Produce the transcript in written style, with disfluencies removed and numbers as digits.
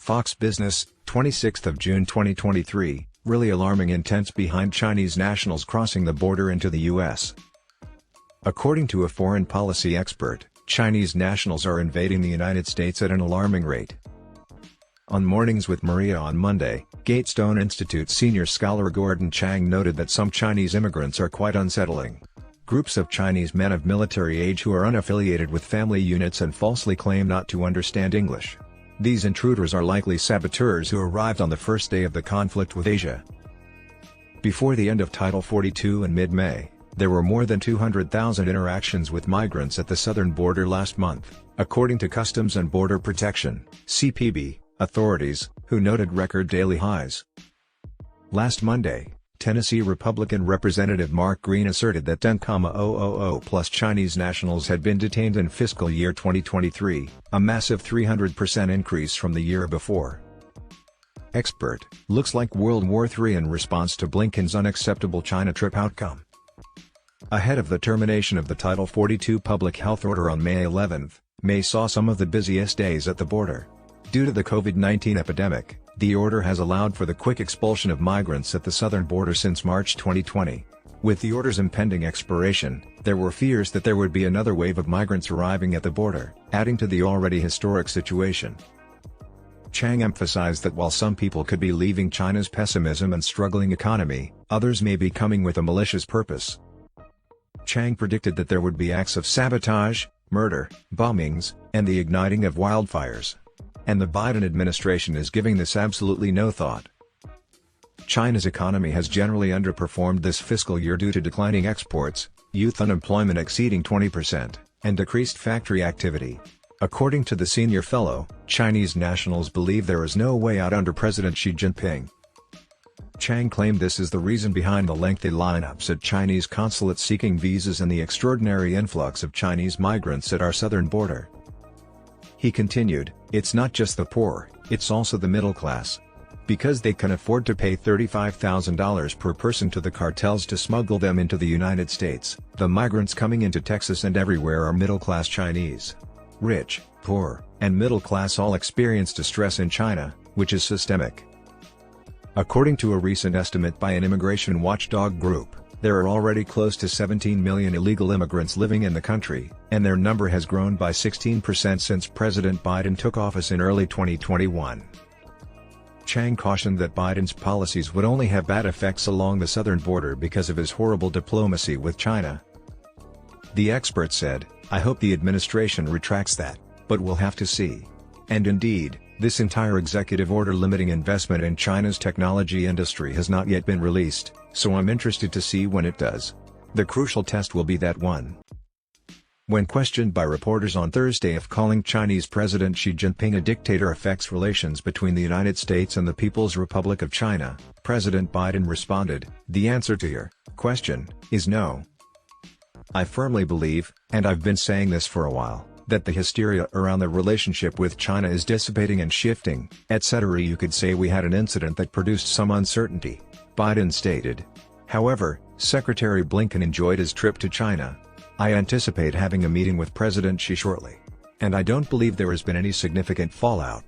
Fox Business, 26th of June 2023, really alarming intents behind Chinese nationals crossing the border into the U.S. According to a foreign policy expert, Chinese nationals are invading the United States at an alarming rate. On Mornings with Maria on Monday, Gatestone Institute senior scholar Gordon Chang noted that some Chinese immigrants are quite unsettling. Groups of Chinese men of military age who are unaffiliated with family units and falsely claim not to understand English. These intruders are likely saboteurs who arrived on the first day of the conflict with Asia. Before the end of Title 42 in mid-May, there were more than 200,000 interactions with migrants at the southern border last month, according to Customs and Border Protection (CBP) authorities, who noted record daily highs. Last Monday, Tennessee Republican Representative Mark Green asserted that 10,000 plus Chinese nationals had been detained in fiscal year 2023, a massive 300% increase from the year before. Expert, looks like World War III in response to Blinken's unacceptable China trip outcome. Ahead of the termination of the Title 42 public health order on May 11, May saw some of the busiest days at the border. Due to the COVID-19 epidemic, the order has allowed for the quick expulsion of migrants at the southern border since March 2020. With the order's impending expiration, there were fears that there would be another wave of migrants arriving at the border, adding to the already historic situation. Chang emphasized that while some people could be leaving China's pessimism and struggling economy, others may be coming with a malicious purpose. Chang predicted that there would be acts of sabotage, murder, bombings, and the igniting of wildfires. And the Biden administration is giving this absolutely no thought. China's economy has generally underperformed this fiscal year due to declining exports, youth unemployment exceeding 20%, and decreased factory activity. According to the senior fellow, Chinese nationals believe there is no way out under President Xi Jinping. Chang claimed this is the reason behind the lengthy lineups at Chinese consulates seeking visas and the extraordinary influx of Chinese migrants at our southern border. He continued, "It's not just the poor, it's also the middle class. Because they can afford to pay $35,000 per person to the cartels to smuggle them into the United States, the migrants coming into Texas and everywhere are middle-class Chinese. Rich, poor, and middle class all experience distress in China, which is systemic." According to a recent estimate by an immigration watchdog group, there are already close to 17 million illegal immigrants living in the country, and their number has grown by 16% since President Biden took office in early 2021. Chang cautioned that Biden's policies would only have bad effects along the southern border because of his horrible diplomacy with China. The expert said, "I hope the administration retracts that, but we'll have to see." And indeed, this entire executive order limiting investment in China's technology industry has not yet been released, so I'm interested to see when it does. The crucial test will be that one. When questioned by reporters on Thursday if calling Chinese President Xi Jinping a dictator affects relations between the United States and the People's Republic of China, President Biden responded, "The answer to your question is no. I firmly believe, and I've been saying this for a while, that the hysteria around the relationship with China is dissipating and shifting, etc. You could say we had an incident that produced some uncertainty," Biden stated. However, Secretary Blinken enjoyed his trip to China. "I anticipate having a meeting with President Xi shortly. And I don't believe there has been any significant fallout."